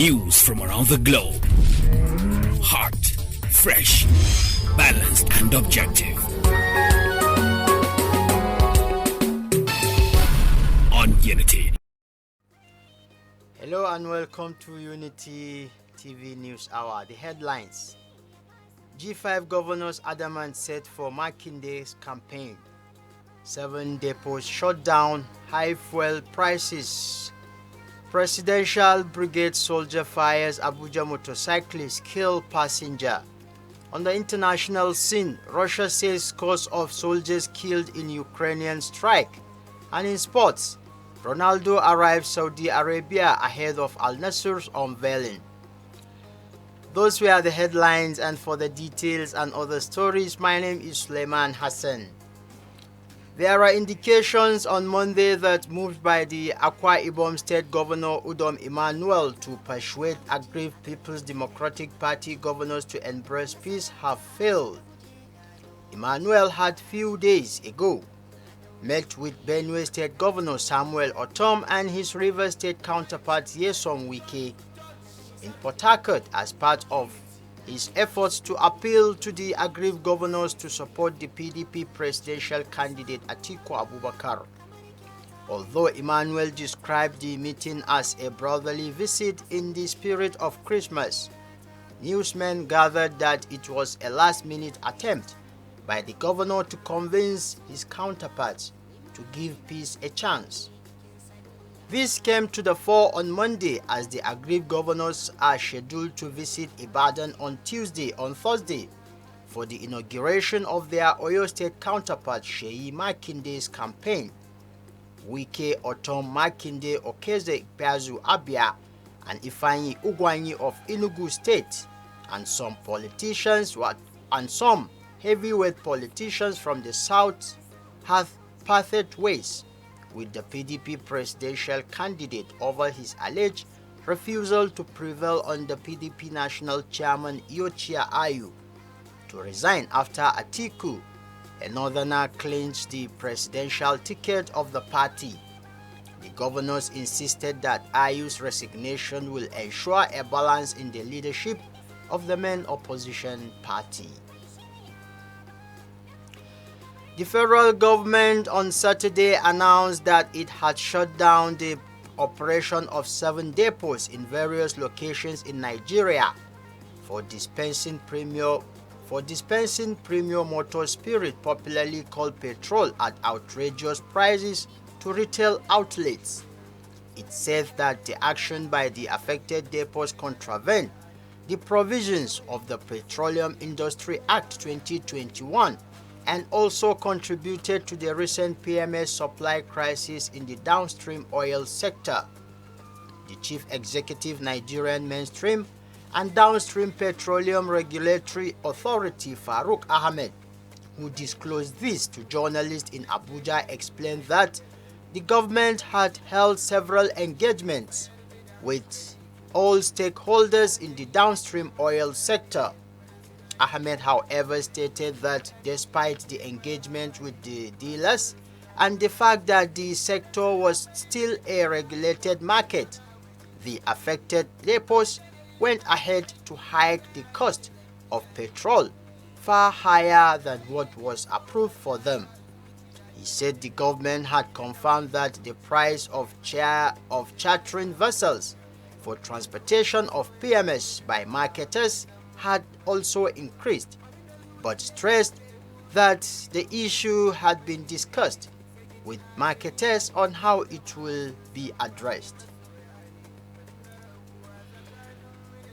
News from around the globe. Hot, fresh, balanced and objective. On Unity. Hello and welcome to Unity TV News Hour. The headlines. G5 governors adamant set for Makinde's campaign. 7 depots shut down, high fuel prices. Presidential brigade soldier fires Abuja motorcyclist, kill passenger. On the international scene, Russia says scores of soldiers killed in Ukrainian strike. And in sports, Ronaldo arrives Saudi Arabia ahead of Al Nassr's unveiling. Those were the headlines, and for the details and other stories, my name is Suleiman Hassan. There are indications on Monday that moves by the Akwai State Governor Udom Emmanuel to persuade aggrieved People's Democratic Party governors to embrace peace have failed. Emmanuel had few days ago met with Benue State Governor Samuel Otom and his Rivers State counterpart Nyesom Wike in Port Harcourt as part of his efforts to appeal to the aggrieved governors to support the PDP presidential candidate Atiku Abubakar. Although Emmanuel described the meeting as a brotherly visit in the spirit of Christmas, newsmen gathered that it was a last-minute attempt by the governor to convince his counterparts to give peace a chance. This came to the fore on Monday as the aggrieved governors are scheduled to visit Ibadan on Thursday for the inauguration of their Oyo State counterpart Seyi Makinde's campaign. Wike, Otom, Makinde, Okeze Ikpeazu Abia, and Ifeanyi Ugwanyi of Enugu State, and some heavyweight politicians from the south have parted ways with the PDP presidential candidate over his alleged refusal to prevail on the PDP national chairman Yochia Ayu to resign after Atiku, a northerner, clinched the presidential ticket of the party. The governors insisted that Ayu's resignation will ensure a balance in the leadership of the main opposition party. The federal government on Saturday announced that it had shut down the operation of 7 depots in various locations in Nigeria for dispensing premium motor spirit, popularly called petrol, at outrageous prices to retail outlets. It said that the action by the affected depots contravened the provisions of the Petroleum Industry Act 2021 and also contributed to the recent PMS supply crisis in the downstream oil sector. The Chief Executive Nigerian Mainstream and Downstream Petroleum Regulatory Authority Farouk Ahmed, who disclosed this to journalists in Abuja, explained that the government had held several engagements with all stakeholders in the downstream oil sector. Ahmed, however, stated that despite the engagement with the dealers and the fact that the sector was still a regulated market, the affected depots went ahead to hike the cost of petrol far higher than what was approved for them. He said the government had confirmed that the price of chartering vessels for transportation of PMS by marketers had also increased, but stressed that the issue had been discussed with marketers on how it will be addressed.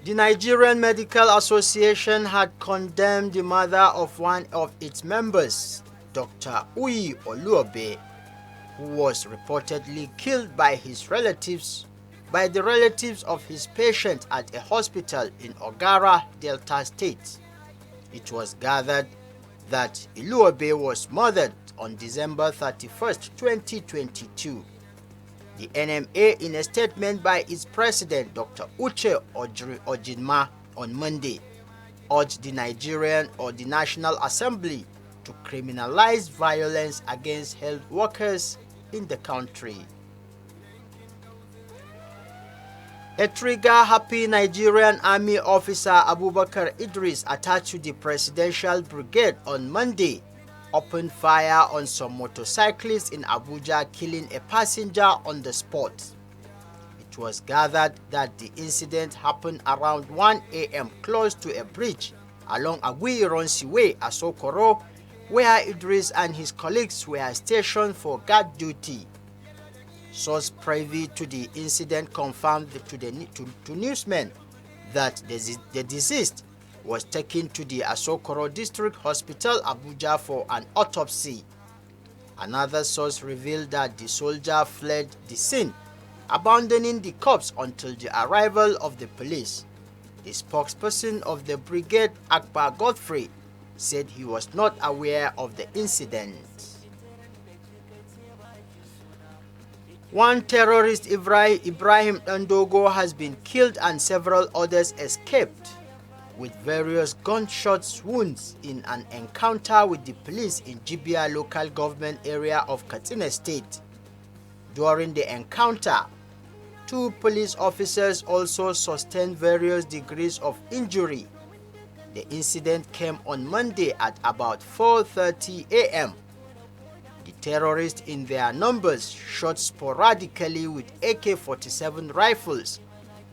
The Nigerian Medical Association had condemned the mother of one of its members, Dr. Uyi Oluobe, who was reportedly killed by the relatives of his patient at a hospital in Ogara, Delta State. It was gathered that Oluobe was murdered on December 31, 2022. The NMA, in a statement by its president, Dr. Uche Ojinma, on Monday, urged the National Assembly to criminalize violence against health workers in the country. A trigger-happy Nigerian Army officer, Abubakar Idris, attached to the Presidential Brigade on Monday, opened fire on some motorcyclists in Abuja, killing a passenger on the spot. It was gathered that the incident happened around 1 a.m. close to a bridge along Aguiyi Way, Asokoro, where Idris and his colleagues were stationed for guard duty. Source privy to the incident confirmed to newsmen that the deceased was taken to the Asokoro District Hospital, Abuja, for an autopsy. Another source revealed that the soldier fled the scene, abandoning the corpse until the arrival of the police. The spokesperson of the brigade, Akbar Godfrey, said he was not aware of the incident. One terrorist, Ibrahim Ndogo, has been killed and several others escaped with various gunshot wounds in an encounter with the police in Jibia local government area of Katsina State. During the encounter, 2 police officers also sustained various degrees of injury. The incident came on Monday at about 4:30 a.m. The terrorists in their numbers shot sporadically with AK-47 rifles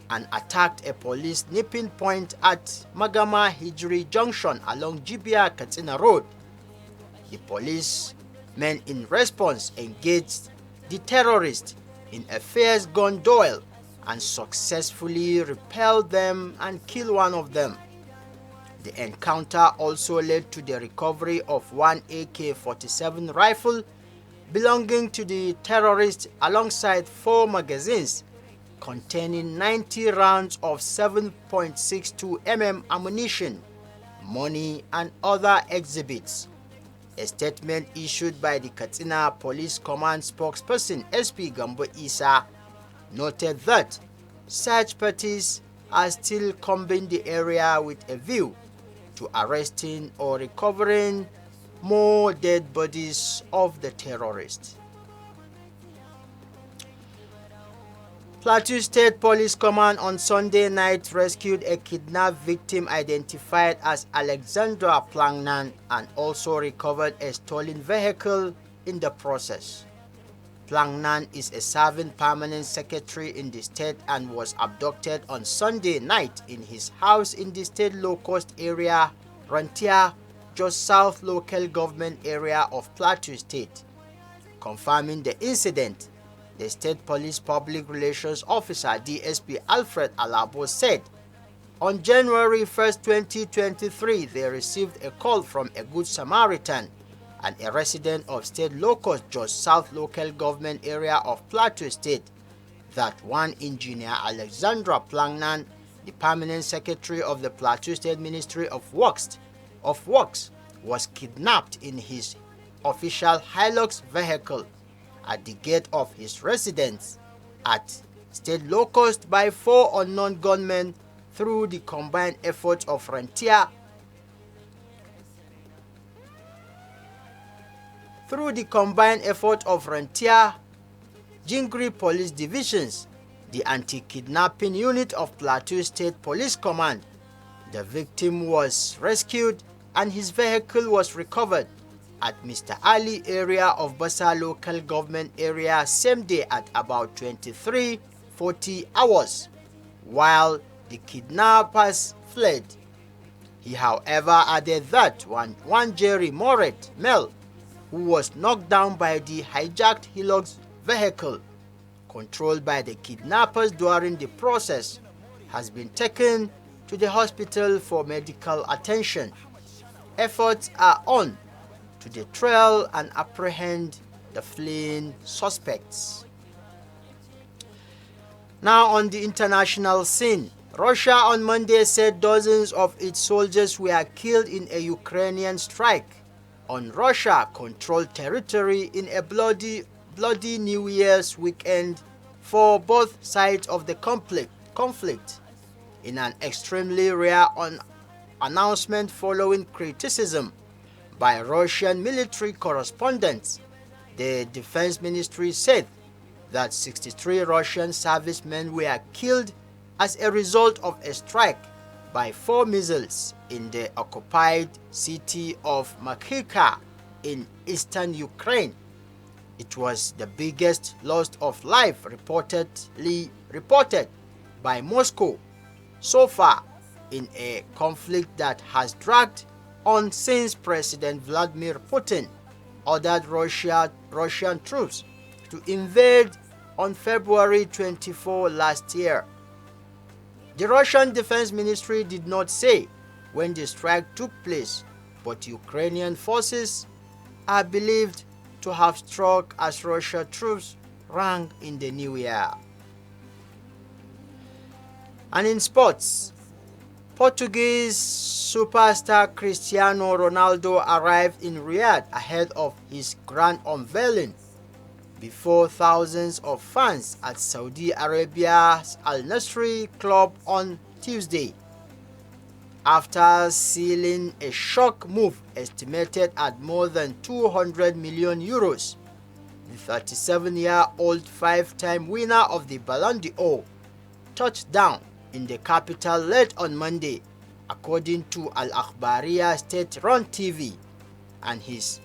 and attacked a police nipping point at Magama Hijri Junction along Jibia Katsina Road. The policemen in response engaged the terrorists in a fierce gun duel and successfully repelled them and killed one of them. The encounter also led to the recovery of 1 AK-47 rifle belonging to the terrorists alongside 4 magazines containing 90 rounds of 7.62 mm ammunition, money and other exhibits. A statement issued by the Katsina Police Command spokesperson SP Gambo Isa noted that search parties are still combing the area with a view to arresting or recovering more dead bodies of the terrorists. Plateau State Police Command on Sunday night rescued a kidnapped victim identified as Alexandra Plangnan and also recovered a stolen vehicle in the process. Plangnan is a serving permanent secretary in the state and was abducted on Sunday night in his house in the state low-cost area, Rantia, just south local government area of Plateau State. Confirming the incident, the State Police Public Relations Officer DSP Alfred Alabo said, on January 1, 2023, they received a call from a Good Samaritan and a resident of State Locust, just south local government area of Plateau State, that one engineer Alexandra Plangnan, the permanent secretary of the Plateau State Ministry of Works, was kidnapped in his official Hilux vehicle at the gate of his residence at State Locust by 4 unknown gunmen through the combined efforts of Rantia, Jingri Police Divisions, the Anti-Kidnapping Unit of Plateau State Police Command. The victim was rescued and his vehicle was recovered at Mr. Ali area of Basa local government area same day at about 23:40 hours, while the kidnappers fled. He however added that one Jerry Moret, male, who was knocked down by the hijacked Hilux vehicle controlled by the kidnappers during the process, has been taken to the hospital for medical attention. Efforts are on to the trail and apprehend the fleeing suspects. Now on the international scene, Russia on Monday said dozens of its soldiers were killed in a Ukrainian strike on Russia-controlled territory in a bloody New Year's weekend for both sides of the conflict, in an extremely rare announcement following criticism by Russian military correspondents. The defense ministry said that 63 Russian servicemen were killed as a result of a strike by 4 missiles in the occupied city of Makhivka in eastern Ukraine. It was the biggest loss of life reported by Moscow so far in a conflict that has dragged on since President Vladimir Putin ordered Russian troops to invade on February 24 last year. The Russian Defense Ministry did not say when the strike took place, but Ukrainian forces are believed to have struck as Russian troops rang in the new year. And in sports, Portuguese superstar Cristiano Ronaldo arrived in Riyadh ahead of his grand unveiling before thousands of fans at Saudi Arabia's Al Nassr club on Tuesday. After sealing a shock move estimated at more than 200 million euros, the 37-year-old 5-time winner of the Ballon d'Or touched down in the capital late on Monday, according to Al Akhbariya state-run TV, and he is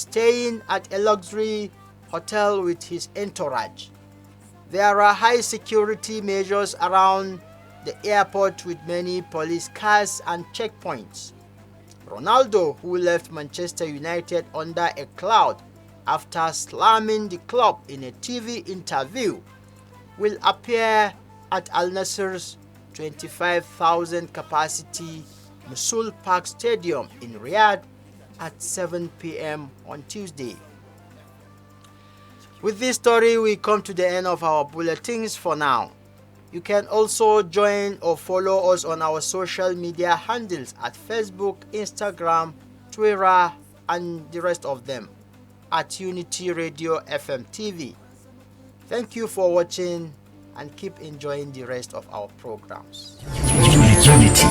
staying at a luxury hotel with his entourage. There are high security measures around the airport with many police cars and checkpoints. Ronaldo, who left Manchester United under a cloud after slamming the club in a TV interview, will appear at Al Nassr's 25,000 capacity Mosul Park Stadium in Riyadh at 7 p.m. on Tuesday. With this story, we come to the end of our bulletins for now. You can also join or follow us on our social media handles at Facebook, Instagram, Twitter, and the rest of them at Unity Radio FM TV. Thank you for watching and keep enjoying the rest of our programs. Unity.